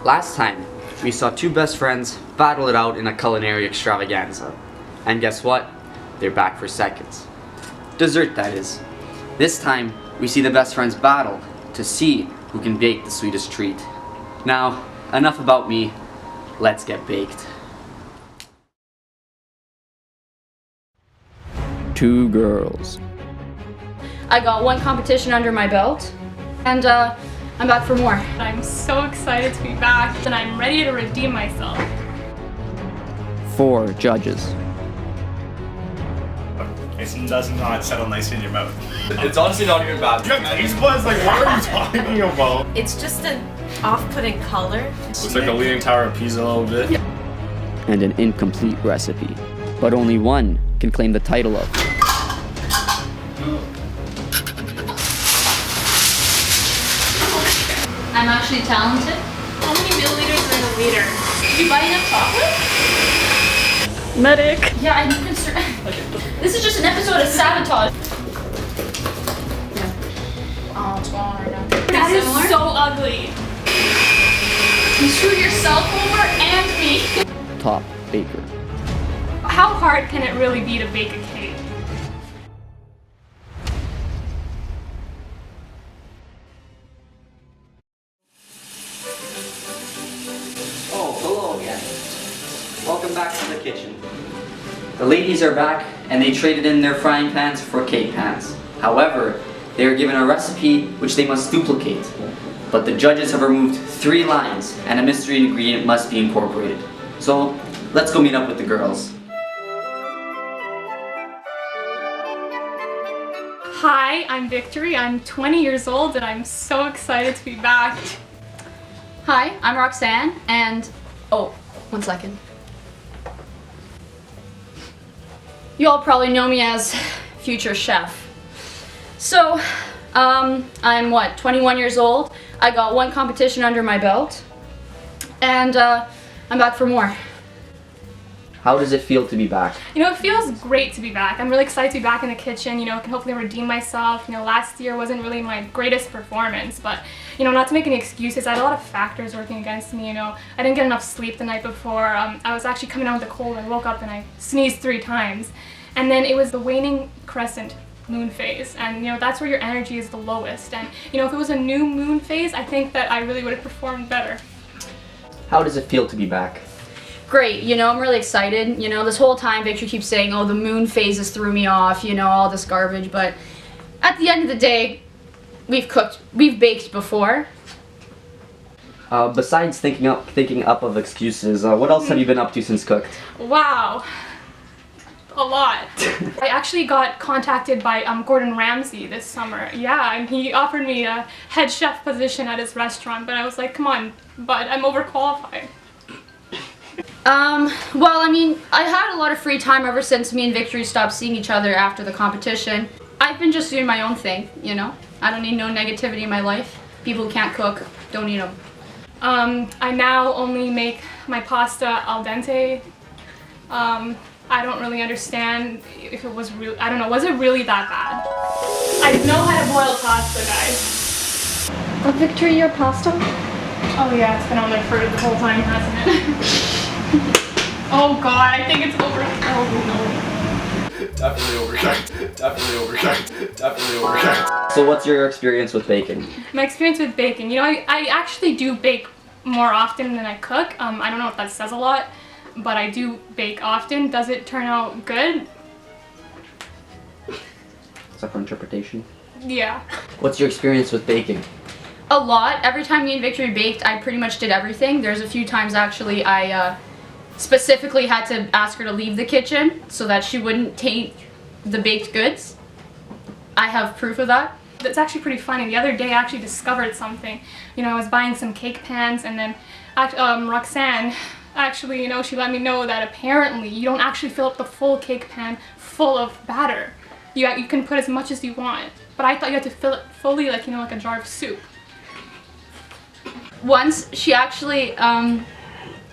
Last time, we saw two best friends battle it out in a culinary extravaganza. And guess what? They're back for seconds. Dessert, that is. This time, we see the best friends battle to see who can bake the sweetest treat. Now, enough about me. Let's get baked. Two girls. I got one competition under my belt, and I'm back for more. I'm so excited to be back, and I'm ready to redeem myself. 4 judges. It does not settle nicely in your mouth. It's honestly not even bad. You got taste buds? Like, what are you talking about? It's just an off-putting color. Looks like the Leaning Tower of Pisa a little bit. And an incomplete recipe. But only one can claim the title of I'm actually talented. How many milliliters are in a liter? Did you buy enough chocolate? Medic. Yeah, I'm concerned. This is just an episode of Sabotage. Oh, what's going on right now? That is so ugly. You screwed yourself over and me. top baker. How hard can it really be to bake a cake? Oh, hello again. Welcome back to the kitchen. The ladies are back, and they traded in their frying pans for cake pans. However, they are given a recipe which they must duplicate. But the judges have removed 3 lines, and a mystery ingredient must be incorporated. So, let's go meet up with the girls. Hi, I'm Victory. I'm 20 years old, and I'm so excited to be back. Hi, I'm Roxanne, and oh, one second. You all probably know me as future chef. So, I'm 21 years old. I got one competition under my belt, and I'm back for more. How does it feel to be back? You know, it feels great to be back. I'm really excited to be back in the kitchen. You know, I can hopefully redeem myself. You know, last year wasn't really my greatest performance, but, you know, not to make any excuses, I had a lot of factors working against me, you know. I didn't get enough sleep the night before. I was actually coming out with a cold. I woke up and I sneezed 3 times. And then it was the waning crescent moon phase, and you know, that's where your energy is the lowest. And you know, if it was a new moon phase, I think that I really would have performed better. How does it feel to be back? Great, you know, I'm really excited. You know, this whole time Victor keeps saying, oh, the moon phases threw me off, you know, all this garbage, but at the end of the day, we've baked before. Besides thinking up of excuses, what else have you been up to since cooked? Wow. A lot. I actually got contacted by Gordon Ramsay this summer. Yeah, and he offered me a head chef position at his restaurant, but I was like, come on, but I'm overqualified. Well, I mean, I had a lot of free time ever since me and Victory stopped seeing each other after the competition. I've been just doing my own thing, you know? I don't need no negativity in my life. People who can't cook, don't need them. I now only make my pasta al dente. I don't really understand if it was real. I don't know, was it really that bad? I know how to boil pasta, guys. Victory, your pasta? Oh yeah, it's been on there for the whole time, hasn't it? Oh god, I think it's over. Oh no. Definitely overcooked. Definitely overcooked. Definitely overcooked. So what's your experience with baking? My experience with baking, you know, I actually do bake more often than I cook. I don't know if that says a lot, but I do bake often. Does it turn out good? It's up for interpretation. Yeah. What's your experience with baking? A lot. Every time me and Victory baked, I pretty much did everything. There's a few times actually I specifically had to ask her to leave the kitchen so that she wouldn't taint the baked goods. I have proof of that. It's actually pretty funny. The other day I actually discovered something. You know, I was buying some cake pans, and then Roxanne actually, you know, she let me know that apparently you don't actually fill up the full cake pan full of batter. You can put as much as you want. But I thought you had to fill it fully, like, you know, like a jar of soup. Once she actually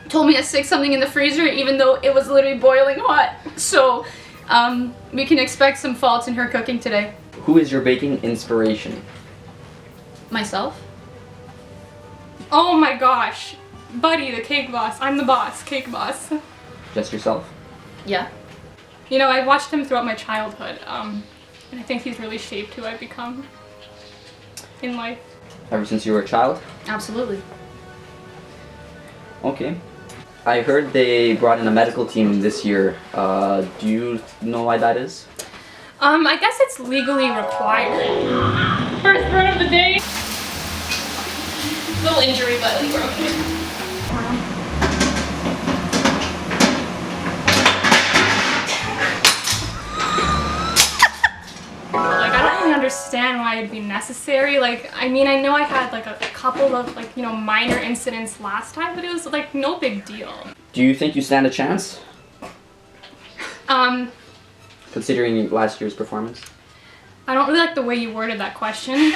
told me to stick something in the freezer even though it was literally boiling hot. So we can expect some faults in her cooking today. Who is your baking inspiration? Myself? Oh my gosh. Buddy, the cake boss. I'm the boss, cake boss. Just yourself? Yeah. You know, I watched him throughout my childhood, and I think he's really shaped who I've become in life. Ever since you were a child? Absolutely. Okay. I heard they brought in a medical team this year. Do you know why that is? I guess it's legally required. First burn of the day. Little injury, but we're okay. Like, I don't really understand why it'd be necessary. Like, I mean, I know I had like a couple of like, you know, minor incidents last time, but it was like no big deal. Do you think you stand a chance? Considering last year's performance? I don't really like the way you worded that question,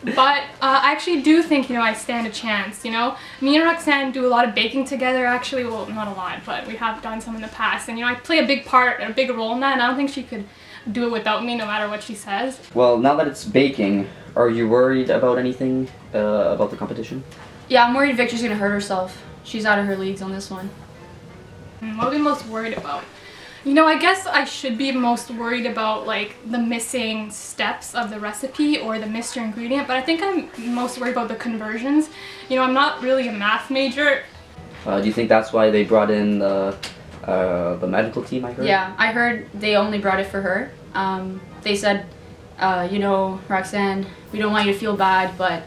but I actually do think, you know, I stand a chance, you know? Me and Roxanne do a lot of baking together, actually, well, not a lot, but we have done some in the past, and, you know, I play a big part, a big role in that, and I don't think she could do it without me, no matter what she says. Well, now that it's baking, are you worried about anything about the competition? Yeah, I'm worried Victor's gonna hurt herself. She's out of her leagues on this one. What are we most worried about? You know, I guess I should be most worried about like the missing steps of the recipe or the missed ingredient, but I think I'm most worried about the conversions. You know, I'm not really a math major. Do you think that's why they brought in the medical team, I heard? Yeah, I heard they only brought it for her. They said, you know, Roxanne, we don't want you to feel bad, but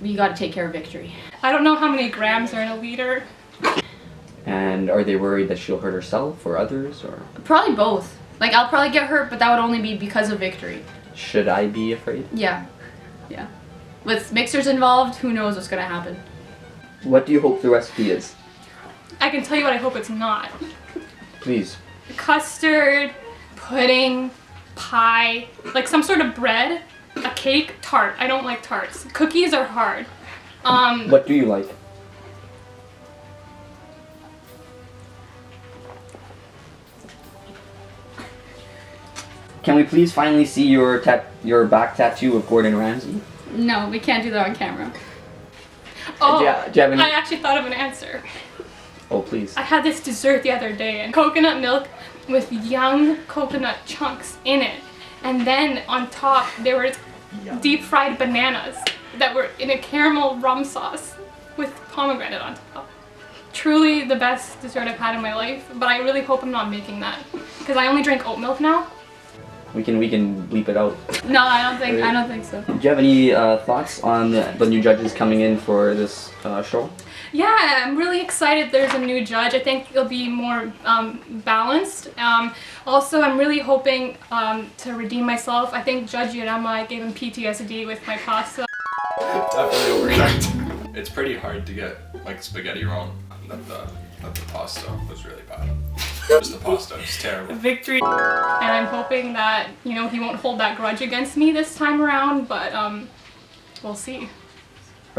we gotta take care of Victory. I don't know how many grams are in a liter. And are they worried that she'll hurt herself or others, or? Probably both. Like, I'll probably get hurt, but that would only be because of Victory. Should I be afraid? Yeah. Yeah. With mixers involved, who knows what's gonna happen. What do you hope the recipe is? I can tell you what I hope it's not. Please. Custard, pudding, pie, like some sort of bread, a cake, tart. I don't like tarts. Cookies are hard. What do you like? Can we please finally see your back tattoo of Gordon Ramsay? No, we can't do that on camera. Oh, do you have any- I actually thought of an answer. Oh, please. I had this dessert the other day, and coconut milk with young coconut chunks in it. And then on top, there were deep fried bananas that were in a caramel rum sauce with pomegranate on top. Truly the best dessert I've had in my life, but I really hope I'm not making that, because I only drink oat milk now. We can bleep it out. No, I don't think so. Do you have any thoughts on the new judges coming in for this show? Yeah, I'm really excited there's a new judge. I think it'll be more balanced. Also, I'm really hoping to redeem myself. I think Judge Yurama, I gave him PTSD with my pasta. Definitely overcooked. It's pretty hard to get like spaghetti wrong. That the pasta was really bad. Just the pasta was terrible. Victory. And I'm hoping that, you know, he won't hold that grudge against me this time around, but we'll see.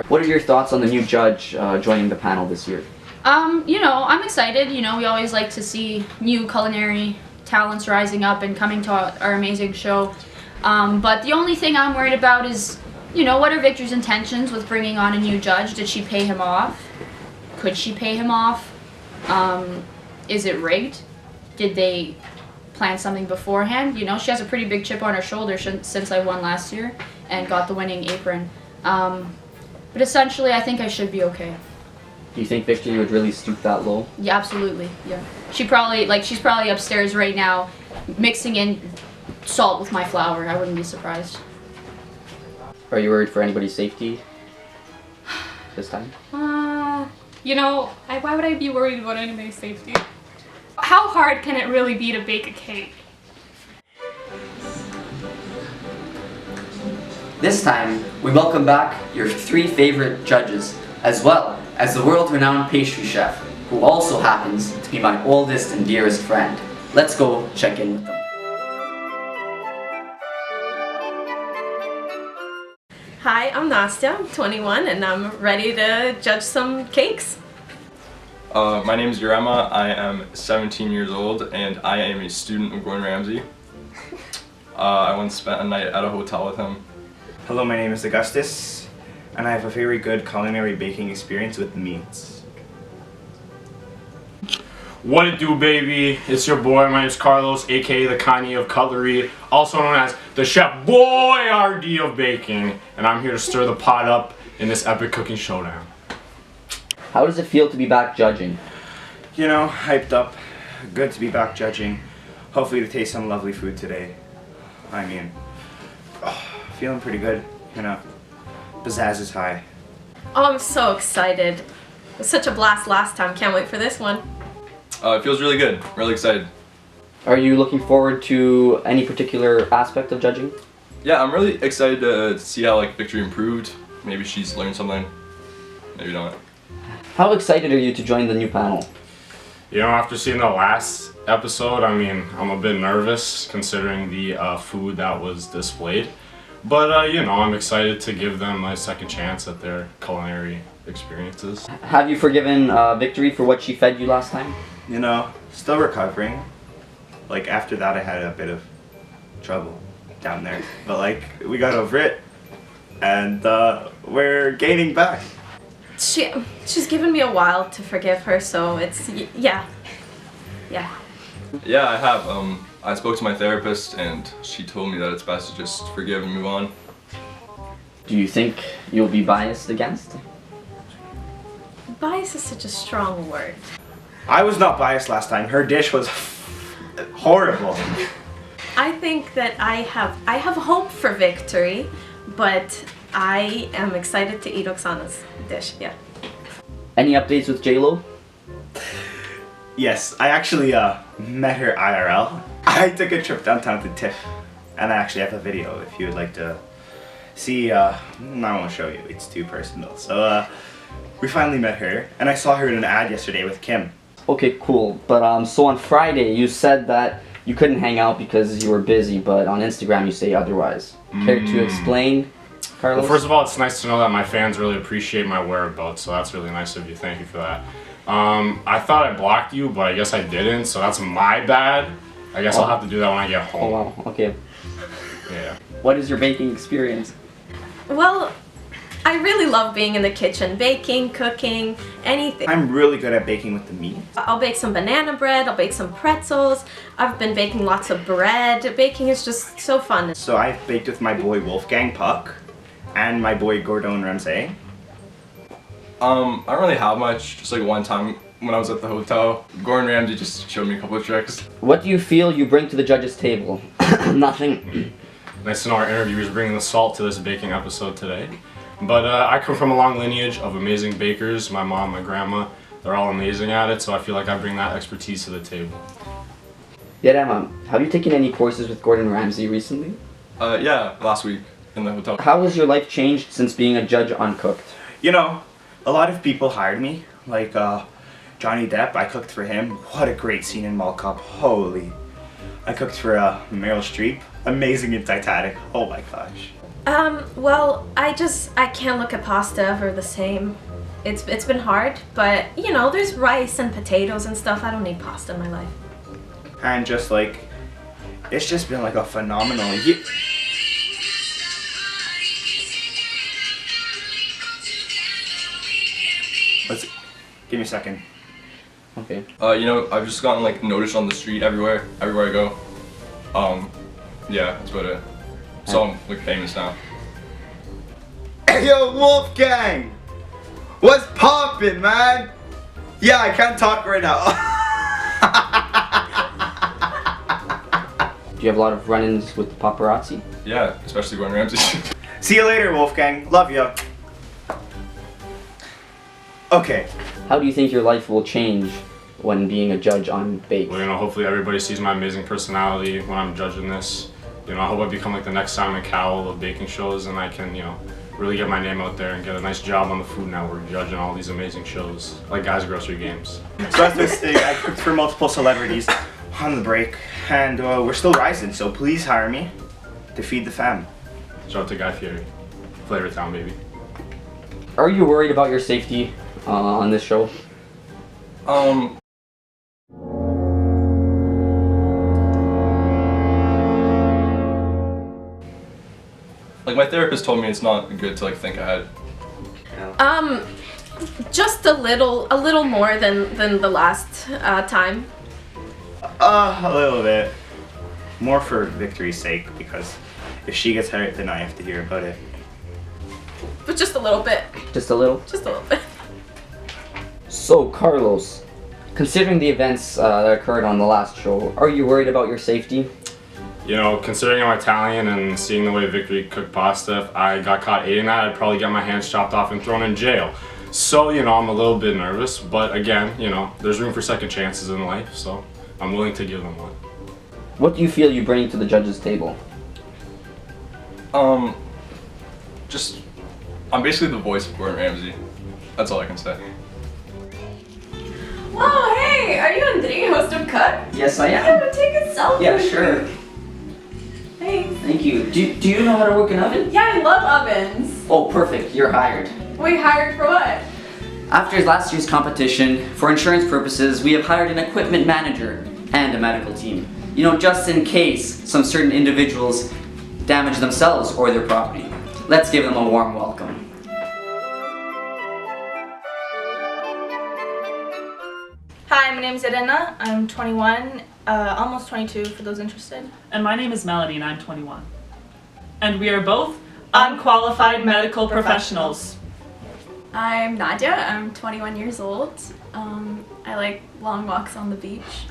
What are your thoughts on the new judge joining the panel this year? You know, I'm excited. You know, we always like to see new culinary talents rising up and coming to our amazing show. But the only thing I'm worried about is, you know, what are Victor's intentions with bringing on a new judge? Did she pay him off? Could she pay him off? Is it rigged? Did they plan something beforehand? You know, she has a pretty big chip on her shoulder since I won last year and got the winning apron. But essentially, I think I should be okay. Do you think Victory would really stoop that low? Yeah, absolutely. Yeah. She's probably upstairs right now mixing in salt with my flour. I wouldn't be surprised. Are you worried for anybody's safety this time? You know, why would I be worried about anybody's safety? How hard can it really be to bake a cake? This time, we welcome back your 3 favorite judges, as well as the world-renowned pastry chef, who also happens to be my oldest and dearest friend. Let's go check in with them. Hi, I'm Nastya, I'm 21, and I'm ready to judge some cakes. My name is Yurema. I am 17 years old, and I am a student of Gordon Ramsay. I once spent a night at a hotel with him. Hello, my name is Augustus. and I have a very good culinary baking experience with meats. What it do, baby? It's your boy. My name's Carlos, aka the Kanye of Cutlery, also known as the Chef Boyardee of Baking, and I'm here to stir the pot up in this epic cooking showdown. How does it feel to be back judging? You know, hyped up. Good to be back judging. Hopefully to taste some lovely food today. I mean, feeling pretty good. You know, pizzazz is high. Oh, I'm so excited. It was such a blast last time. Can't wait for this one. It feels really good. Really excited. Are you looking forward to any particular aspect of judging? Yeah, I'm really excited to see how like Victory improved. Maybe she's learned something. Maybe not. How excited are you to join the new panel? You know, after seeing the last episode, I mean, I'm a bit nervous considering the food that was displayed. But, you know, I'm excited to give them a second chance at their culinary experiences. Have you forgiven Victory for what she fed you last time? You know, still recovering. Like, after that I had a bit of trouble down there. But, like, we got over it. And, we're gaining back. She's given me a while to forgive her, so it's, yeah. Yeah, I have. I spoke to my therapist and she told me that it's best to just forgive and move on. Do you think you'll be biased against? Bias is such a strong word. I was not biased last time. Her dish was horrible. I think that I have hope for Victory, but I am excited to eat Oksana's dish, yeah. Any updates with J-Lo? Yes, I actually met her IRL. I took a trip downtown to TIFF, and I actually have a video if you would like to see. I won't show you, it's too personal. So we finally met her, and I saw her in an ad yesterday with Kim. Okay, cool. But so on Friday you said that you couldn't hang out because you were busy, but on Instagram you say otherwise. Care to explain, Carlos? Well, first of all, it's nice to know that my fans really appreciate my whereabouts, so that's really nice of you. Thank you for that. I thought I blocked you, but I guess I didn't, so that's my bad. I guess I'll have to do that when I get home. Oh wow, okay. Yeah. What is your baking experience? Well, I really love being in the kitchen, baking, cooking, anything. I'm really good at baking with the meat. I'll bake some banana bread, I'll bake some pretzels, I've been baking lots of bread. Baking is just so fun. So I've baked with my boy Wolfgang Puck and my boy Gordon Ramsay. I don't really have much. Just like one time when I was at the hotel, Gordon Ramsay just showed me a couple of tricks. What do you feel you bring to the judges' table? Nothing. Nice to know our interviewers bringing the salt to this baking episode today. But I come from a long lineage of amazing bakers. My mom, my grandma, they're all amazing at it, so I feel like I bring that expertise to the table. Yerema, have you taken any courses with Gordon Ramsay recently? Yeah, last week in the hotel. How has your life changed since being a judge on Cooked? You know, a lot of people hired me, like Johnny Depp. I cooked for him. What a great scene in Mall Cop. Holy. I cooked for Meryl Streep. Amazing in Titanic. Oh my gosh. Well, I can't look at pasta ever the same. It's been hard, but you know, there's rice and potatoes and stuff. I don't need pasta in my life. And just like, it's just been like a phenomenal year. Give me a second. Okay. You know, I've just gotten like noticed on the street everywhere I go. Yeah, that's about it. So I'm like famous now. Hey yo, Wolfgang! What's poppin', man? Yeah, I can't talk right now. Do you have a lot of run-ins with the paparazzi? Yeah, especially Gordon Ramsay. See you later, Wolfgang. Love ya. Okay. How do you think your life will change when being a judge on Baked? Well, you know, hopefully everybody sees my amazing personality when I'm judging this. You know, I hope I become like the next Simon Cowell of baking shows, and I can, you know, really get my name out there and get a nice job on the Food Network judging all these amazing shows, like Guys Grocery Games. So as this thing, I cooked for multiple celebrities on the break, and we're still rising, so please hire me to feed the fam. Shout out to Guy Fieri. Flavor Town, baby. Are you worried about your safety on this show? Like my therapist told me it's not good to like think ahead. Just a little more than the last time. A little bit. More for Victory's sake, because if she gets hurt, then I have to hear about it. But just a little bit. Just a little? Just a little bit. So, Carlos, considering the events that occurred on the last show, are you worried about your safety? You know, considering I'm Italian and seeing the way Victory cooked pasta, if I got caught eating that, I'd probably get my hands chopped off and thrown in jail. So, you know, I'm a little bit nervous, but again, you know, there's room for second chances in life, so I'm willing to give them one. What do you feel you bring to the judges' table? I'm basically the voice of Gordon Ramsay. That's all I can say. Oh, hey! Are you Andrea, host of Cut? Yes, I am. Yeah, take a selfie. Yeah, with sure. me. Thanks. Thank you. Do you know how to work an oven? Yeah, I love ovens. Oh, perfect. You're hired. Wait, hired for what? After last year's competition, for insurance purposes, we have hired an equipment manager and a medical team. You know, just in case some certain individuals damage themselves or their property. Let's give them a warm welcome. Hi, my name is Irena. I'm 21, almost 22 for those interested. And my name is Melody and I'm 21. And we are both unqualified medical professionals. I'm Nadia. I'm 21 years old. I like long walks on the beach.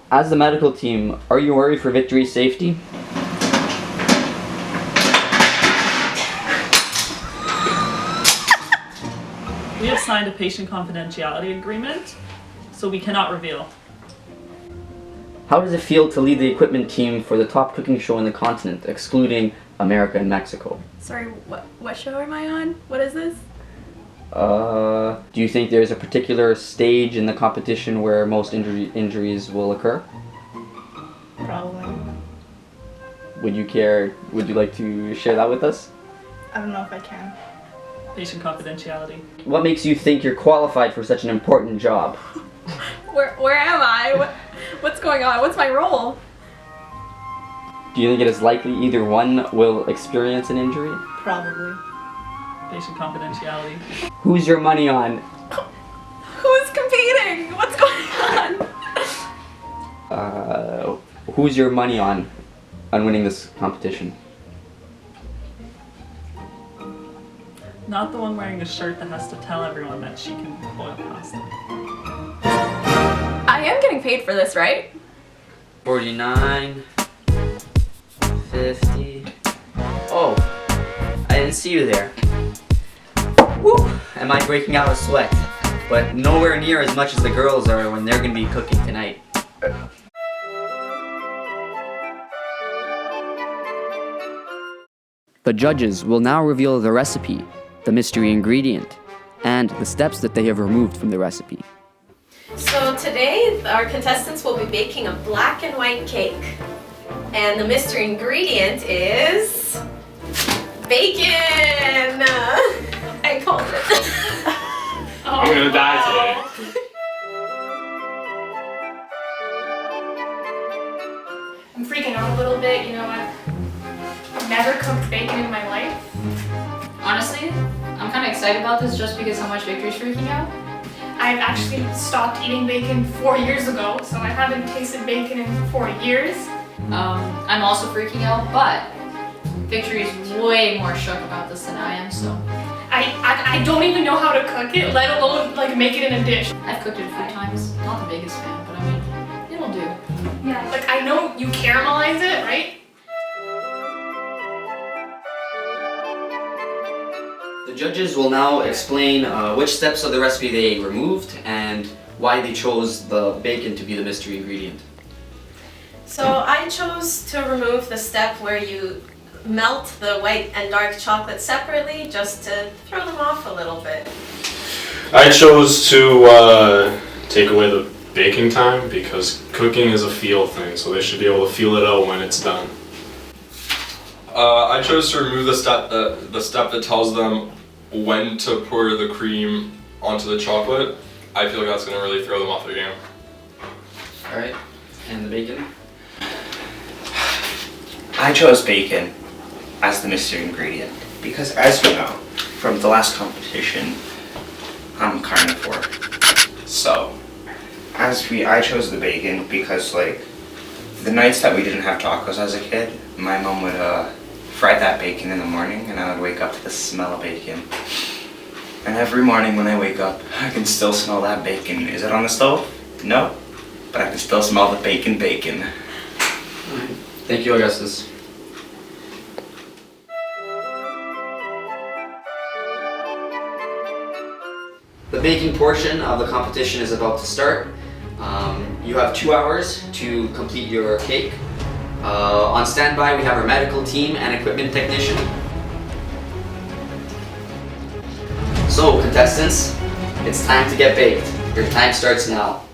As the medical team, are you worried for Victory's safety? We have signed a patient confidentiality agreement, so we cannot reveal. How does it feel to lead the equipment team for the top cooking show in the continent, excluding America and Mexico? Sorry, what show am I on? What is this? Do you think there's a particular stage in the competition where most injuries will occur? Probably. Would you like to share that with us? I don't know if I can. Patient confidentiality. What makes you think you're qualified for such an important job? Where am I? What's going on? What's my role? Do you think it is likely either one will experience an injury? Probably. Patient confidentiality. Who's your money on? Who's competing? What's going on? Who's your money on winning this competition? Not the one wearing a shirt that has to tell everyone that she can boil pasta. I am getting paid for this, right? 49, 50. Oh, I didn't see you there. Woo! Am I breaking out a sweat? But nowhere near as much as the girls are when they're gonna be cooking tonight. The judges will now reveal the recipe, the mystery ingredient, and the steps that they have removed from the recipe. So today, our contestants will be baking a black and white cake. And the mystery ingredient is bacon! I called it. I'm gonna die today. I'm freaking out a little bit, you know, I've never cooked bacon in my life. Honestly, I'm kind of excited about this just because how much Victory's freaking out. I've actually stopped eating bacon 4 years ago, so I haven't tasted bacon in 4 years. I'm also freaking out, but Victory's way more shook about this than I am, so. I don't even know how to cook it, let alone like make it in a dish. I've cooked it a few times. Not the biggest fan, but I mean, it'll do. Yeah, like I know you caramelize it, right? The judges will now explain which steps of the recipe they removed and why they chose the bacon to be the mystery ingredient. So I chose to remove the step where you melt the white and dark chocolate separately just to throw them off a little bit. I chose to take away the baking time because cooking is a feel thing, so they should be able to feel it out when it's done. I chose to remove the step that tells them when to pour the cream onto the chocolate. I feel like that's gonna really throw them off their game. Alright, and the bacon? I chose bacon as the mystery ingredient because, as you know, from the last competition, I'm carnivore. So, I chose the bacon because like, the nights that we didn't have tacos as a kid, my mom would fry that bacon in the morning and I would wake up to the smell of bacon. And every morning when I wake up, I can still smell that bacon. Is it on the stove? No, but I can still smell the bacon. Thank you, Augustus. The baking portion of the competition is about to start. You have 2 hours to complete your cake. On standby, we have our medical team and equipment technician. So, contestants, it's time to get baked. Your time starts now.